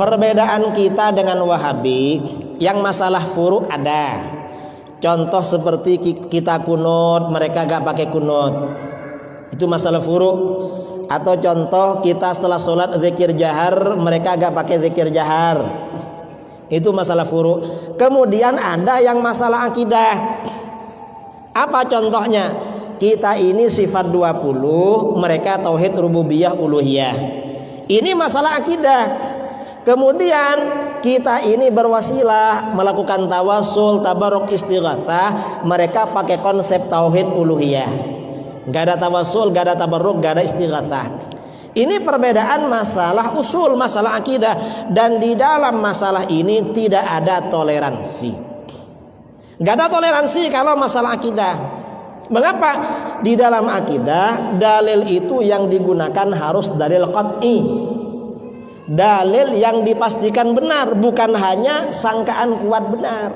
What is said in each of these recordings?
Perbedaan kita dengan Wahabi, yang masalah furu ada. Contoh seperti kita kunut, mereka gak pakai kunut. Itu masalah furu. Atau contoh kita setelah sholat zikir jahar, mereka gak pakai zikir jahar. Itu masalah furu. Kemudian ada yang masalah akidah. Apa contohnya? Kita ini sifat 20, mereka tauhid rububiyah uluhiyah. Ini masalah akidah. Kemudian kita ini berwasilah melakukan tawasul, tabaruk, istighatsah, mereka pakai konsep tauhid uluhiyah. Gak ada tawasul, gak ada tabaruk, gak ada istighatsah. Ini perbedaan masalah usul, masalah akidah. Dan di dalam masalah ini tidak ada toleransi. Gak ada toleransi kalau masalah akidah. Mengapa? Di dalam akidah dalil itu yang digunakan harus dalil qat'i, dalil yang dipastikan benar, bukan hanya sangkaan kuat benar.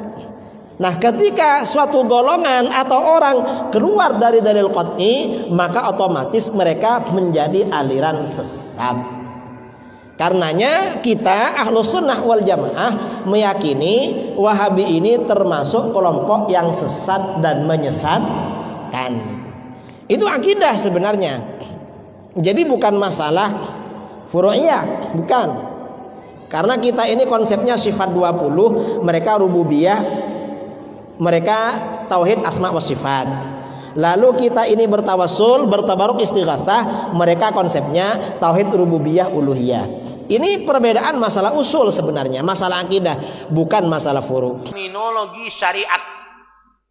Nah, ketika suatu golongan atau orang keluar dari dalil qat'i, maka otomatis mereka menjadi aliran sesat. Karenanya kita Ahlus Sunnah wal Jamaah meyakini Wahabi ini termasuk kelompok yang sesat dan menyesatkan. Itu akidah sebenarnya. Jadi bukan masalah furu'iyah, bukan. Karena kita ini konsepnya sifat 20, mereka rububiyah, mereka tauhid asma wa sifat. Lalu kita ini bertawassul, bertabaruk, istighatsah, mereka konsepnya tauhid rububiyah uluhiyah. Ini perbedaan masalah usul sebenarnya, masalah akidah, bukan masalah furu'. Terminologi syariat.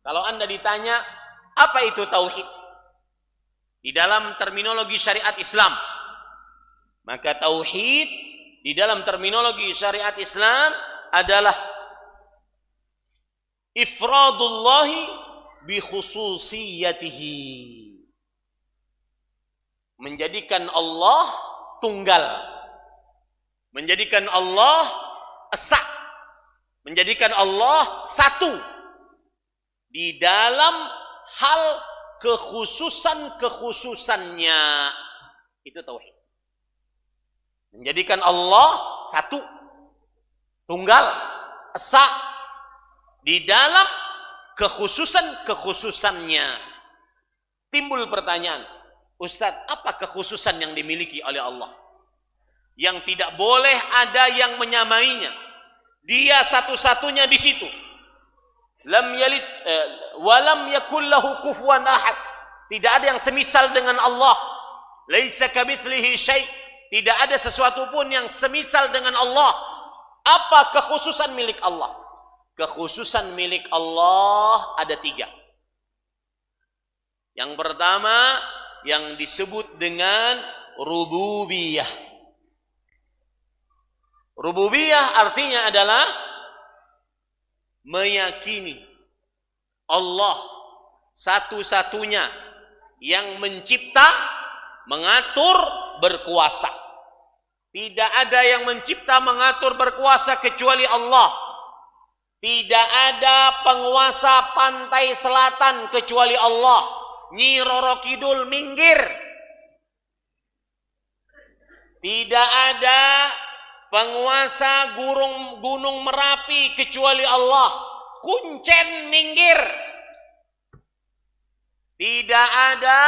Kalau Anda ditanya apa itu tauhid di dalam terminologi syariat Islam, maka tauhid di dalam terminologi syariat Islam adalah ifradullahi bi khususiyatihi, menjadikan Allah tunggal, menjadikan Allah esa, menjadikan Allah satu di dalam hal kekhususannya. Itu tauhid. Menjadikan Allah satu, tunggal, esa di dalam kekhususannya. Timbul pertanyaan, Ustadz, apa kekhususan yang dimiliki oleh Allah yang tidak boleh ada yang menyamainya? Dia satu-satunya di situ. Lam yalid walam yakul lahu kufuwan ahad. Tidak ada yang semisal dengan Allah. Laisa kamitslihi syai'. Tidak ada sesuatu pun yang semisal dengan Allah. Apa kekhususan milik Allah? Kekhususan milik Allah ada 3. Yang pertama yang disebut dengan rububiyah. Rububiyah artinya adalah meyakini Allah satu-satunya yang mencipta, mengatur, berkuasa. Tidak ada yang mencipta, mengatur, berkuasa kecuali Allah. Tidak ada penguasa pantai selatan kecuali Allah. Nyi Roro Kidul minggir. Tidak ada penguasa gunung Merapi kecuali Allah. Kuncen minggir. Tidak ada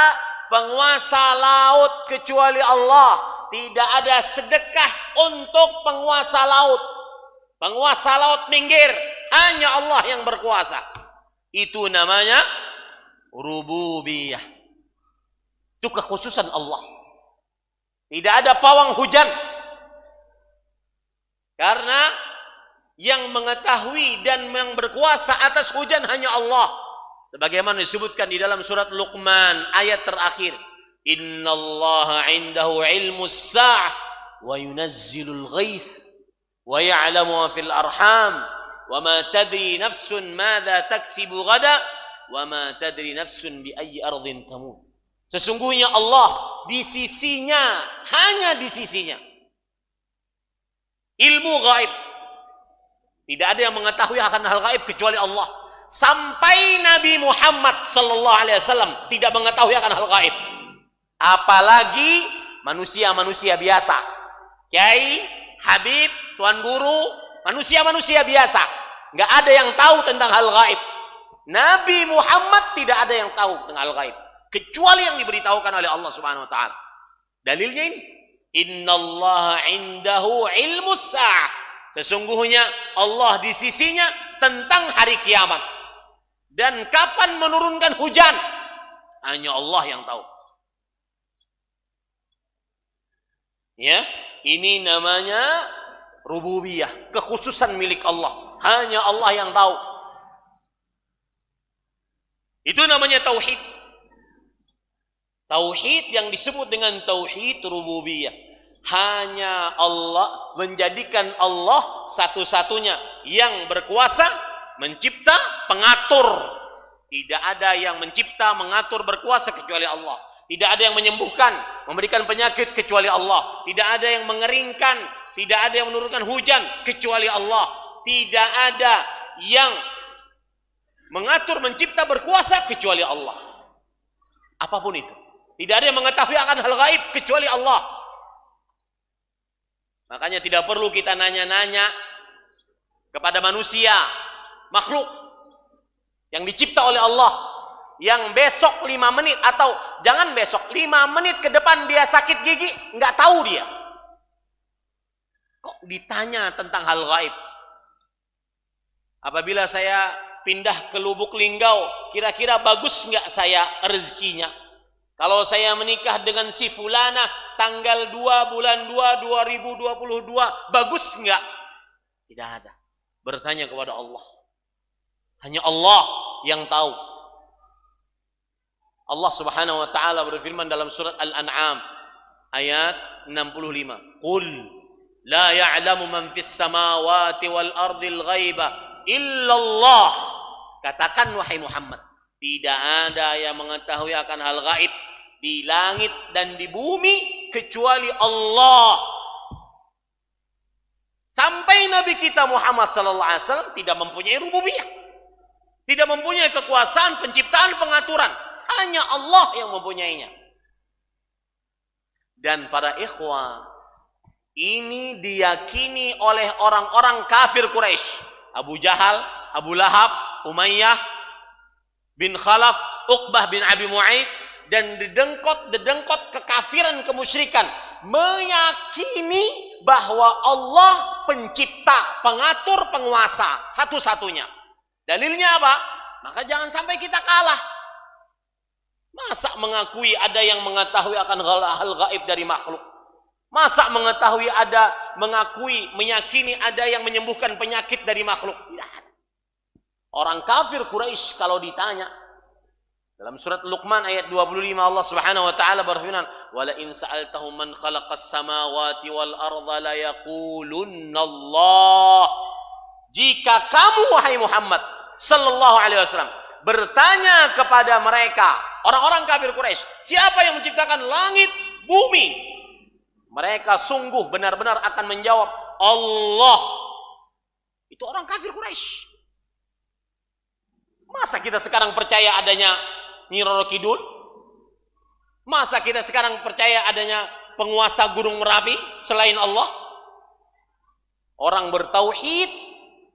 penguasa laut kecuali Allah. Tidak ada sedekah untuk penguasa laut. Penguasa laut minggir. Hanya Allah yang berkuasa. Itu namanya rububiyah. Itu kekhususan Allah. Tidak ada pawang hujan. Karena yang mengetahui dan yang berkuasa atas hujan hanya Allah. Sebagaimana disebutkan di dalam surat Luqman ayat terakhir. Innallaha indahu ilmus sa'ah wa yunazzilul ghaith wa ya'lamu ma fil arham. Wa ma tadri nafsun madza taksibu ghada wa ma tadri nafsun bi ayyi ardhin tamut. Sesungguhnya Allah di sisinya, hanya di sisinya ilmu gaib. Tidak ada yang mengetahui akan hal gaib kecuali Allah. Sampai Nabi Muhammad sallallahu alaihi wasallam tidak mengetahui akan hal gaib. Apalagi manusia-manusia biasa. Kiai, habib, tuan guru, manusia-manusia biasa. Nggak ada yang tahu tentang hal gaib. Nabi Muhammad tidak ada yang tahu tentang hal gaib, kecuali yang diberitahukan oleh Allah Subhanahu wa taala. Dalilnya ini, innallaha indahu ilmus sa'ah. Sesungguhnya Allah di sisinya tentang hari kiamat. Dan kapan menurunkan hujan, hanya Allah yang tahu. Ya, ini namanya rububiyah, kekhususan milik Allah. Hanya Allah yang tahu. Itu namanya tauhid. Tauhid yang disebut dengan tauhid rububiyah. Hanya Allah, menjadikan Allah satu-satunya yang berkuasa, mencipta, pengatur. Tidak ada yang mencipta, mengatur, berkuasa kecuali Allah. Tidak ada yang menyembuhkan, memberikan penyakit kecuali Allah. Tidak ada yang mengeringkan, tidak ada yang menurunkan hujan kecuali Allah. Tidak ada yang mengatur, mencipta, berkuasa kecuali Allah. Apapun itu. Tidak ada yang mengetahui akan hal gaib kecuali Allah. Makanya tidak perlu kita nanya-nanya kepada manusia, makhluk yang dicipta oleh Allah, yang besok 5 menit atau jangan besok, 5 menit ke depan dia sakit gigi, nggak tahu dia. Kok ditanya tentang hal gaib? Apabila saya pindah ke Lubuk Linggau, kira-kira bagus nggak saya rezekinya? Kalau saya menikah dengan si fulana tanggal 2 bulan 2 2022, bagus enggak? Tidak ada. Bertanya kepada Allah. Hanya Allah yang tahu. Allah Subhanahu wa taala berfirman dalam surat Al-An'am ayat 65. Qul la ya'lamu man fis samawati wal ardil ghaiba illallah. Katakan wahai Muhammad, tidak ada yang mengetahui akan hal gaib di langit dan di bumi kecuali Allah. Sampai Nabi kita Muhammad sallallahu alaihi wasallam tidak mempunyai rububiyah, tidak mempunyai kekuasaan penciptaan, pengaturan. Hanya Allah yang mempunyainya. Dan para ikhwah, ini diyakini oleh orang-orang kafir Quraisy. Abu Jahal, Abu Lahab, Umayyah bin Khalaf, Uqbah bin Abi Mu'aid, dan dedengkot kekafiran, kemusyrikan, meyakini bahwa Allah pencipta, pengatur, penguasa, satu-satunya. Dalilnya apa? Maka jangan sampai kita kalah. Masa mengakui ada yang mengetahui akan hal gaib dari makhluk? Masa mengetahui ada, mengakui, meyakini ada yang menyembuhkan penyakit dari makhluk? Tidak. Orang kafir Quraisy kalau ditanya, dalam surat Luqman ayat 25 Allah Subhanahu wa taala berfirman, "Wala in sa'altahum man khalaqas samawati wal arda la yaqulunna Allah." Jika kamu wahai Muhammad sallallahu alaihi wasallam bertanya kepada mereka, orang-orang kafir Quraisy, siapa yang menciptakan langit, bumi? Mereka sungguh benar-benar akan menjawab, Allah. Itu orang kafir Quraisy. Masa kita sekarang percaya adanya Nyi Roro Kidul? Masa kita sekarang percaya adanya penguasa Gunung Merapi selain Allah? Orang bertauhid,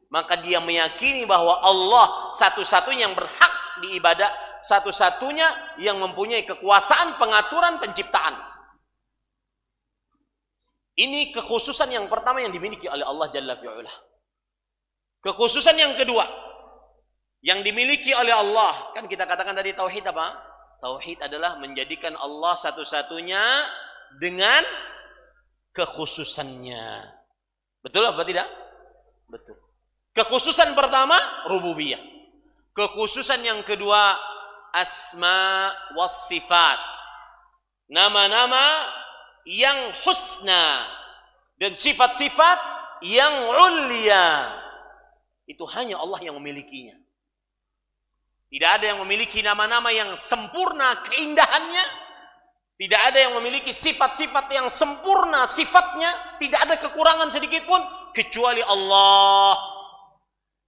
maka dia meyakini bahwa Allah satu-satunya yang berhak diibadah, satu-satunya yang mempunyai kekuasaan, pengaturan, penciptaan. Ini kekhususan yang pertama yang dimiliki oleh Allah Jalla fi'ula. Kekhususan yang kedua yang dimiliki oleh Allah, kan kita katakan tadi tauhid apa? Tauhid adalah menjadikan Allah satu-satunya dengan kekhususannya. Betul apa tidak? Betul. Kekhususan pertama rububiyah. Kekhususan yang kedua asma was sifat. Nama-nama yang husna dan sifat-sifat yang ulia. Itu hanya Allah yang memilikinya. Tidak ada yang memiliki nama-nama yang sempurna keindahannya. Tidak ada yang memiliki sifat-sifat yang sempurna sifatnya. Tidak ada kekurangan sedikit pun kecuali Allah.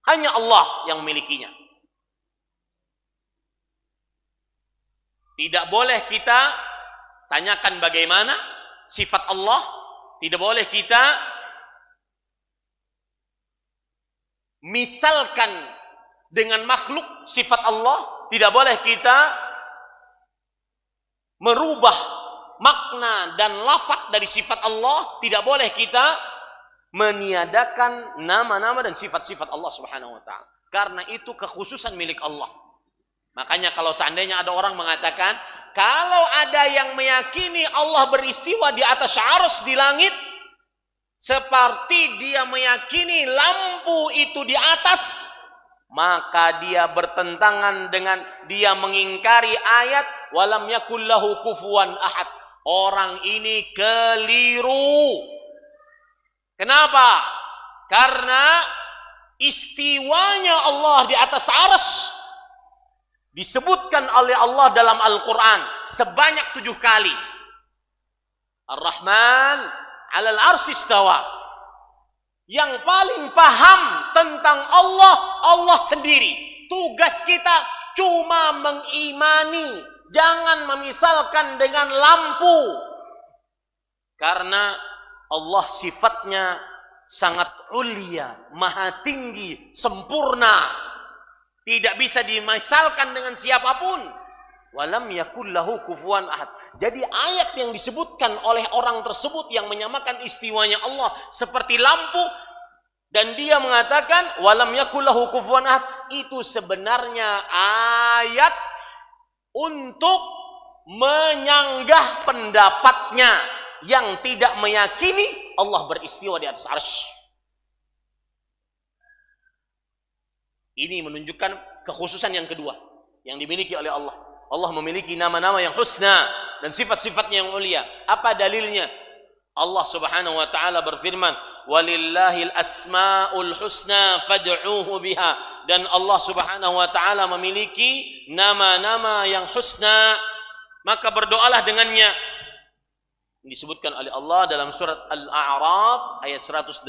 Hanya Allah yang memilikinya. Tidak boleh kita tanyakan bagaimana sifat Allah. Tidak boleh kita misalkan dengan makhluk sifat Allah, tidak boleh kita merubah makna dan lafaz dari sifat Allah, tidak boleh kita meniadakan nama-nama dan sifat-sifat Allah Subhanahu wa taala. Karena itu kekhususan milik Allah. Makanya kalau seandainya ada orang mengatakan, kalau ada yang meyakini Allah beristiwa di atas arsy di langit, seperti dia meyakini lampu itu di atas, maka dia bertentangan dengan, dia mengingkari ayat walam yakul lahu kufuwan ahad. Orang ini keliru. Kenapa? Karena istiwanya Allah di atas arsy disebutkan oleh Allah dalam Al-Quran sebanyak 7 kali. Ar-Rahman 'alal arsy istawa. Yang paling paham tentang Allah, Allah sendiri. Tugas kita cuma mengimani, jangan memisalkan dengan lampu. Karena Allah sifatnya sangat ulia, maha tinggi, sempurna. Tidak bisa dimisalkan dengan siapapun. Walam yakul lahu kufuwan ahad. Jadi ayat yang disebutkan oleh orang tersebut yang menyamakan istiwanya Allah seperti lampu, dan dia mengatakan walam yakul lahu kufuwan ahad, itu sebenarnya ayat untuk menyanggah pendapatnya yang tidak meyakini Allah beristiwa di atas arsy. Ini menunjukkan kekhususan yang kedua yang dimiliki oleh Allah. Allah memiliki nama-nama yang husna dan sifat-sifatnya yang mulia. Apa dalilnya? Allah Subhanahu wa taala berfirman, "Walillahil asmaul husna fad'uuhu biha." Dan Allah Subhanahu wa taala memiliki nama-nama yang husna, maka berdoalah dengannya. Disebutkan oleh Allah dalam surat Al-A'raf ayat 180.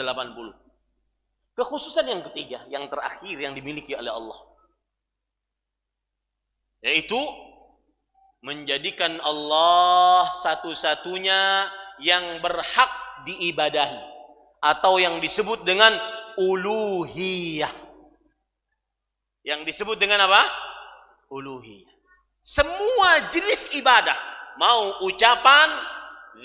Kekhususan yang ketiga, yang terakhir yang dimiliki oleh Allah, yaitu menjadikan Allah satu-satunya yang berhak diibadahi, atau yang disebut dengan uluhiyah. Yang disebut dengan apa? Uluhiyah. Semua jenis ibadah, mau ucapan,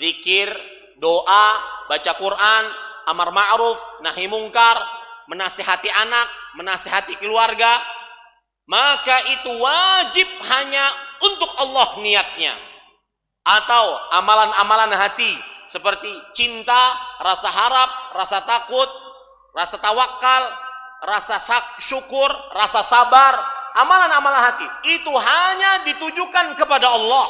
zikir, doa, baca Quran, amar ma'ruf, nahi mungkar, menasihati anak, menasihati keluarga, maka itu wajib hanya untuk Allah niatnya. Atau amalan-amalan hati seperti cinta, rasa harap, rasa takut, rasa tawakal, rasa syukur, rasa sabar, amalan-amalan hati itu hanya ditujukan kepada Allah.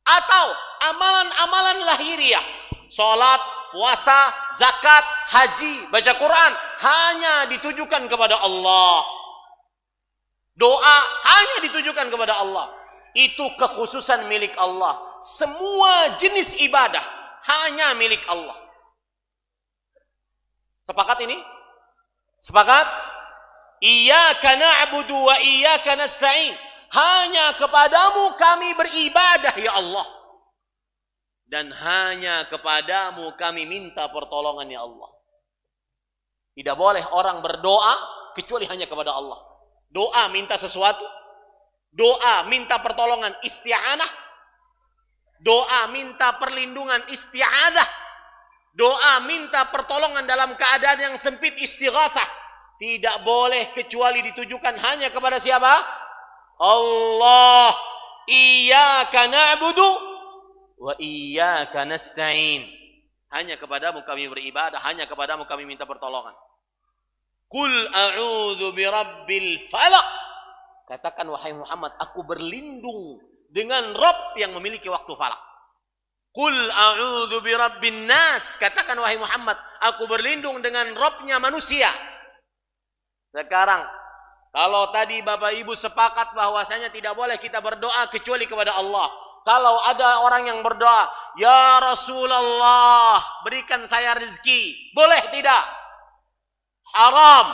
Atau amalan-amalan lahiriah, salat, puasa, zakat, haji, baca Quran hanya ditujukan kepada Allah. Doa hanya ditujukan kepada Allah. Itu kekhususan milik Allah. Semua jenis ibadah hanya milik Allah. Sepakat ini? Sepakat? Iyyaka na'budu wa iyyaka nasta'in. Hanya kepadamu kami beribadah ya Allah. Dan hanya kepadamu kami minta pertolongan ya Allah. Tidak boleh orang berdoa kecuali hanya kepada Allah. Doa minta sesuatu, doa minta pertolongan isti'anah, doa minta perlindungan isti'adzah, doa minta pertolongan dalam keadaan yang sempit istighatsah. Tidak boleh kecuali ditujukan hanya kepada siapa? Allah. Iyyaka na'budu wa iyyaka nasta'in. Hanya kepadamu kami beribadah, hanya kepadamu kami minta pertolongan. Qul a'udzu birabbil falaq. Katakan wahai Muhammad, aku berlindung dengan Rabb yang memiliki waktu falak. Qul a'udzu birabbin nas. Katakan wahai Muhammad, aku berlindung dengan Rabbnya manusia. Sekarang kalau tadi Bapak Ibu sepakat bahwasanya tidak boleh kita berdoa kecuali kepada Allah. Kalau ada orang yang berdoa, ya Rasulullah, berikan saya rezeki, boleh tidak? Haram.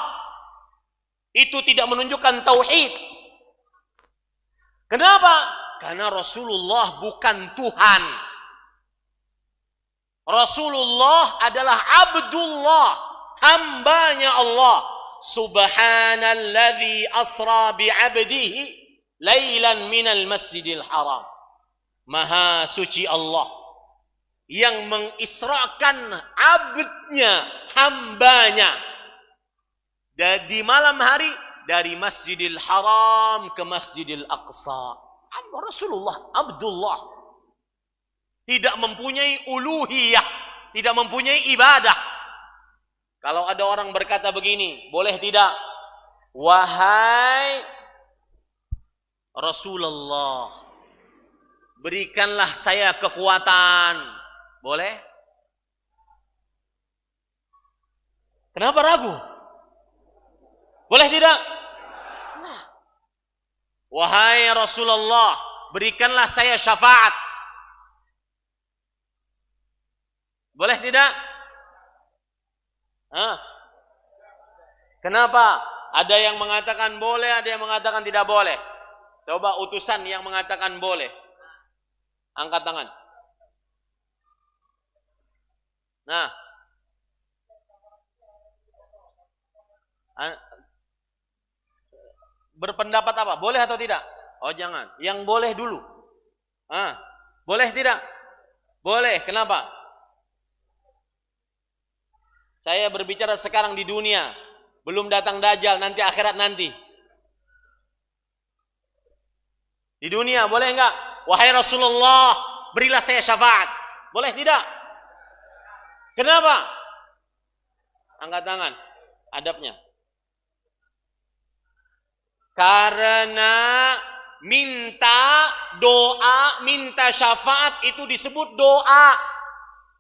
Itu tidak menunjukkan tauhid. Kenapa? Karena Rasulullah bukan Tuhan. Rasulullah adalah Abdullah, hambanya Allah. Subhanalladzi asra bi'abdihi lailan minal masjidil haram. Maha suci Allah yang mengisrakan abdnya, hambanya di malam hari dari Masjidil Haram ke Masjidil Aqsa. Rasulullah Abdullah tidak mempunyai uluhiyah, tidak mempunyai ibadah. Kalau ada orang berkata begini, boleh tidak? Wahai Rasulullah, berikanlah saya kekuatan. Boleh? Kenapa ragu? Boleh tidak? Nah. Wahai Rasulullah, berikanlah saya syafaat. Boleh tidak? Kenapa? Ada yang mengatakan boleh, ada yang mengatakan tidak boleh. Coba utusan yang mengatakan boleh. Angkat tangan. Nah. Berpendapat apa? Boleh atau tidak? Oh jangan. Yang boleh dulu. Boleh tidak? Boleh. Kenapa? Saya berbicara sekarang di dunia. Belum datang Dajjal, nanti akhirat nanti. Di dunia boleh enggak? Wahai Rasulullah, berilah saya syafaat. Boleh tidak? Kenapa? Angkat tangan. Adabnya. Karena minta doa, minta syafaat itu disebut doa.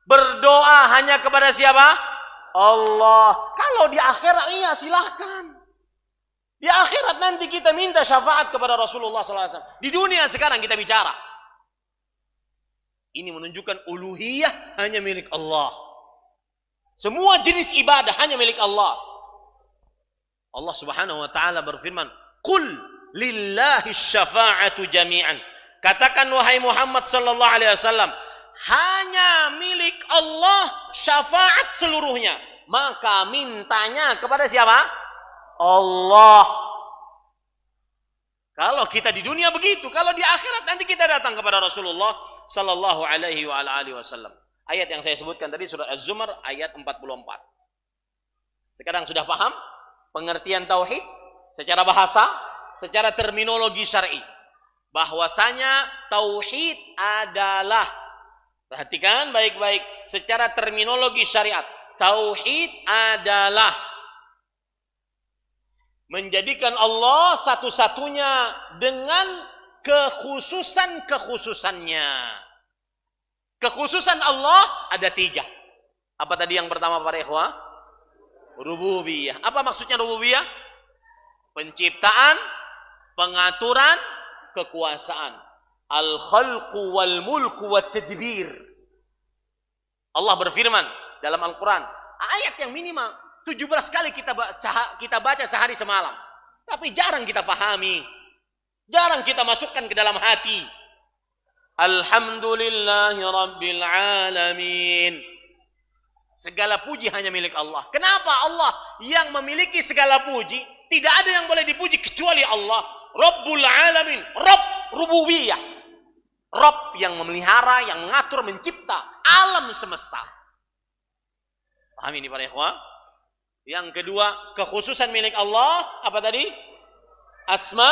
Berdoa hanya kepada siapa? Allah. Kalau di akhirat iya silahkan. Di akhirat nanti kita minta syafaat kepada Rasulullah SAW. Di dunia sekarang kita bicara. Ini menunjukkan uluhiyah hanya milik Allah. Semua jenis ibadah hanya milik Allah. Allah Subhanahu wa taala berfirman, "Qul lillahi syafa'atu jami'an." Katakan wahai Muhammad sallallahu alaihi wasallam, hanya milik Allah syafaat seluruhnya. Maka mintanya kepada siapa? Allah. Kalau kita di dunia begitu, kalau di akhirat nanti kita datang kepada Rasulullah sallallahu alaihi wa alihi wasallam. Ayat yang saya sebutkan tadi surah Az-Zumar ayat 44. Sekarang sudah paham pengertian tauhid secara bahasa, secara terminologi syar'i. Bahwasanya tauhid adalah, perhatikan baik-baik, secara terminologi syariat, tauhid adalah menjadikan Allah satu-satunya dengan kekhususan-kekhususannya. Kekhususan Allah ada 3. Apa tadi yang pertama para ikhwah? Rububiyah. Apa maksudnya rububiyah? Penciptaan, pengaturan, kekuasaan. Al-khalqu wal mulku wat tadbir. Allah berfirman dalam Al-Quran, ayat yang minimal 17 kali kita baca sehari semalam. Tapi jarang kita pahami. Jarang kita masukkan ke dalam hati. Alhamdulillahi Rabbil Alamin. Segala puji hanya milik Allah. Kenapa Allah yang memiliki segala puji? Tidak ada yang boleh dipuji kecuali Allah. Rabbul Alamin. Rabb rububiyah. Rabb yang memelihara, yang mengatur, mencipta alam semesta. Paham ini para ikhwah? Yang kedua, kekhususan milik Allah. Apa tadi? Asma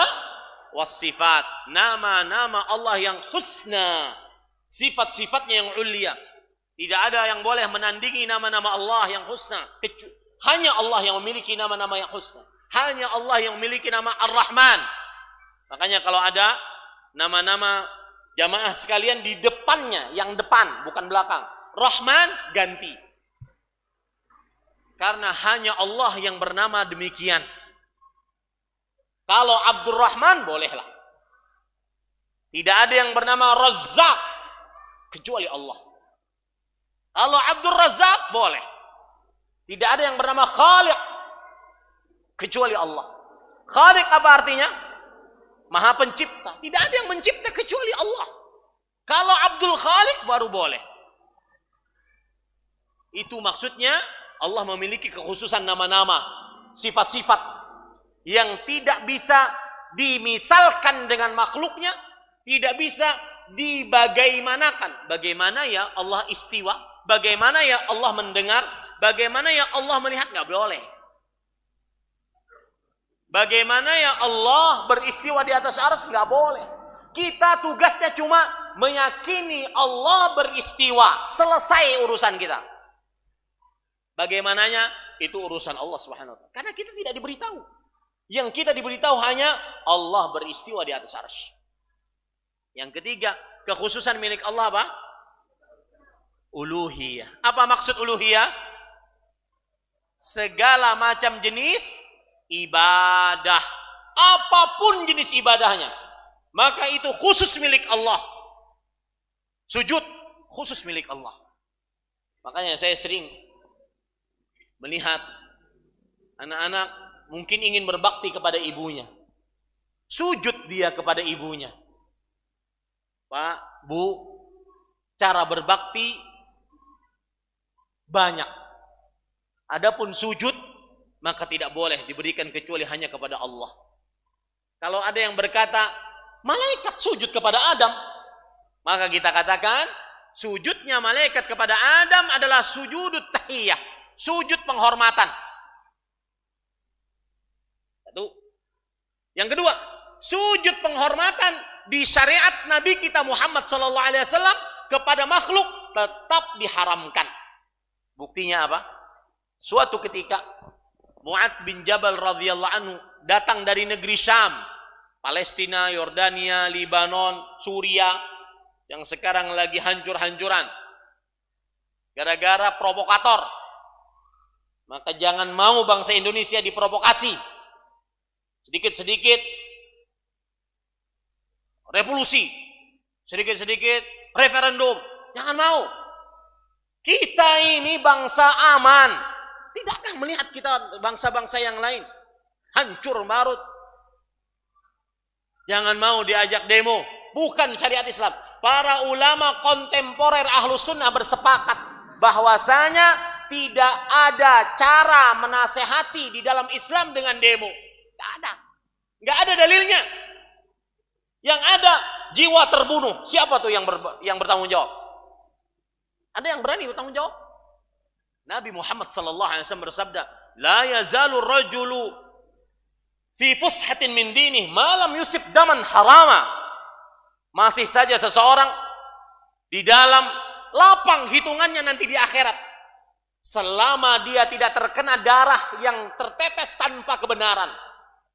was-sifat. Nama-nama Allah yang husna. Sifat-sifatnya yang ulia. Tidak ada yang boleh menandingi nama-nama Allah yang husna. Hanya Allah yang memiliki nama-nama yang husna. Hanya Allah yang memiliki nama Ar-Rahman. Makanya kalau ada nama-nama jamaah sekalian di depannya, yang depan, bukan belakang. Rahman ganti. Karena hanya Allah yang bernama demikian. Kalau Abdurrahman bolehlah. Tidak ada yang bernama Razzaq kecuali Allah. Kalau Abdur Razzaq boleh. Tidak ada yang bernama Khaliq kecuali Allah. Khaliq apa artinya? Maha pencipta. Tidak ada yang mencipta kecuali Allah. Kalau Abdul Khaliq baru boleh. Itu maksudnya Allah memiliki kekhususan nama-nama. sifat-sifat yang tidak bisa dimisalkan dengan makhluknya, tidak bisa dibagaimanakan. Bagaimana ya Allah istiwa, bagaimana ya Allah mendengar, bagaimana ya Allah melihat, nggak boleh. Bagaimana ya Allah beristiwa di atas arsy, nggak boleh. Kita tugasnya cuma meyakini Allah beristiwa, selesai urusan kita. Bagaimananya itu urusan Allah Subhanahu wa taala. Karena kita tidak diberitahu. Yang kita diberitahu hanya Allah beristiwa di atas arsy. Yang ketiga, kekhususan milik Allah apa? Uluhiyah. Apa maksud uluhiyah? Segala macam jenis ibadah, apapun jenis ibadahnya, maka itu khusus milik Allah. Sujud khusus milik Allah. Makanya saya sering melihat anak-anak mungkin ingin berbakti kepada ibunya, sujud dia kepada ibunya. Pak, Bu, cara berbakti banyak. Adapun sujud, maka tidak boleh diberikan kecuali hanya kepada Allah. Kalau ada yang berkata, malaikat sujud kepada Adam, maka kita katakan, sujudnya malaikat kepada Adam adalah sujudut tahiyah, sujud penghormatan. Satu. Yang kedua, sujud penghormatan di syariat Nabi kita Muhammad SAW kepada makhluk tetap diharamkan. Buktinya apa? Suatu ketika Mu'adz bin Jabal radhiyallahu anhu datang dari negeri Syam, Palestina, Yordania, Libanon, Suria, yang sekarang lagi hancur-hancuran gara-gara provokator. Maka jangan mau bangsa Indonesia diprovokasi. Sedikit-sedikit revolusi, sedikit-sedikit referendum. Jangan mau. Kita ini bangsa aman. Tidakkah melihat kita bangsa-bangsa yang lain hancur marut? Jangan mau diajak demo. Bukan syariat Islam. Para ulama kontemporer Ahlus Sunnah bersepakat bahwasanya tidak ada cara menasehati di dalam Islam dengan demo. Tidak ada. Nggak ada dalilnya. Yang ada jiwa terbunuh. Siapa tuh yang bertanggung jawab? Ada yang berani bertanggung jawab? Nabi Muhammad sallallahu alaihi wasallam bersabda, "La yazalu rajulu fi fushatin min dinih ma lam yusib daman harama." Masih saja seseorang di dalam lapang hitungannya nanti di akhirat selama dia tidak terkena darah yang tertetes tanpa kebenaran.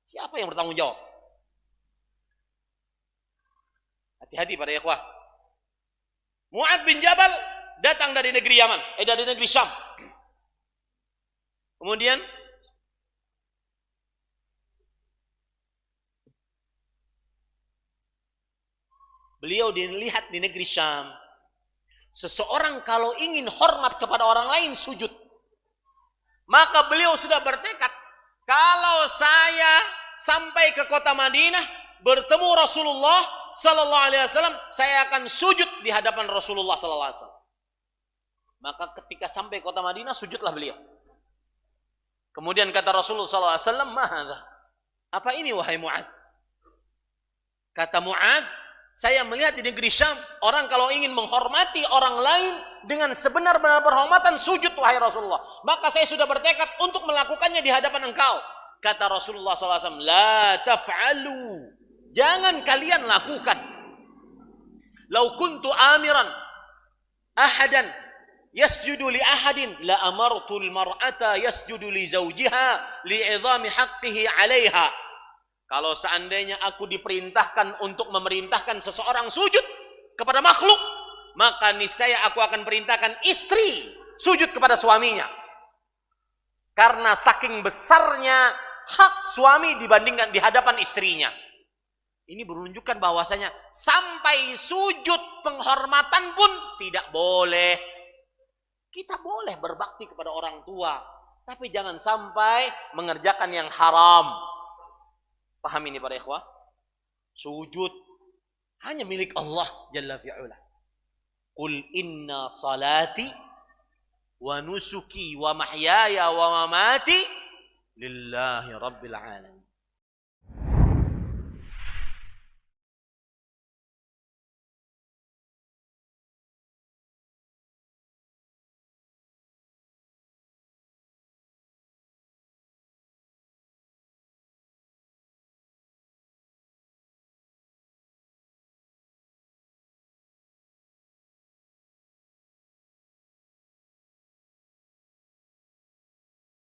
Siapa yang bertanggung jawab? Hati-hati pada ikhwah. Mu'adz bin Jabal datang dari negeri Yaman, dari negeri Syam. Kemudian beliau dilihat di negeri Syam. Seseorang kalau ingin hormat kepada orang lain sujud. Maka beliau sudah bertekad, kalau saya sampai ke kota Madinah bertemu Rasulullah sallallahu alaihi wasallam, saya akan sujud di hadapan Rasulullah sallallahu alaihi wasallam. Maka ketika sampai kota Madinah sujudlah beliau. Kemudian kata Rasulullah SAW, "Mahadha?" Apa ini wahai Mu'adz? Kata Mu'adz, saya melihat di negeri Syam, orang kalau ingin menghormati orang lain dengan sebenar-benar penghormatan, sujud wahai Rasulullah. Maka saya sudah bertekad untuk melakukannya di hadapan engkau. Kata Rasulullah SAW, "La taf'alu." Jangan kalian lakukan. "Lau kuntu amiran ahadan yasjudu li ahadin la amartul mar'ata yasjudu li zawjiha li'idhami haqqihi 'alaiha." Kalau seandainya aku diperintahkan untuk memerintahkan seseorang sujud kepada makhluk, maka niscaya aku akan perintahkan istri sujud kepada suaminya. Karena saking besarnya hak suami dibandingkan di hadapan istrinya. Ini menunjukkan bahwasanya sampai sujud penghormatan pun tidak boleh. Kita boleh berbakti kepada orang tua, tapi jangan sampai mengerjakan yang haram. Paham ini para ikhwah? Sujud hanya milik Allah Jalla fi'ula. Qul inna salati wa nusuki wa mahyaya wa mamati lillahi rabbil alamin.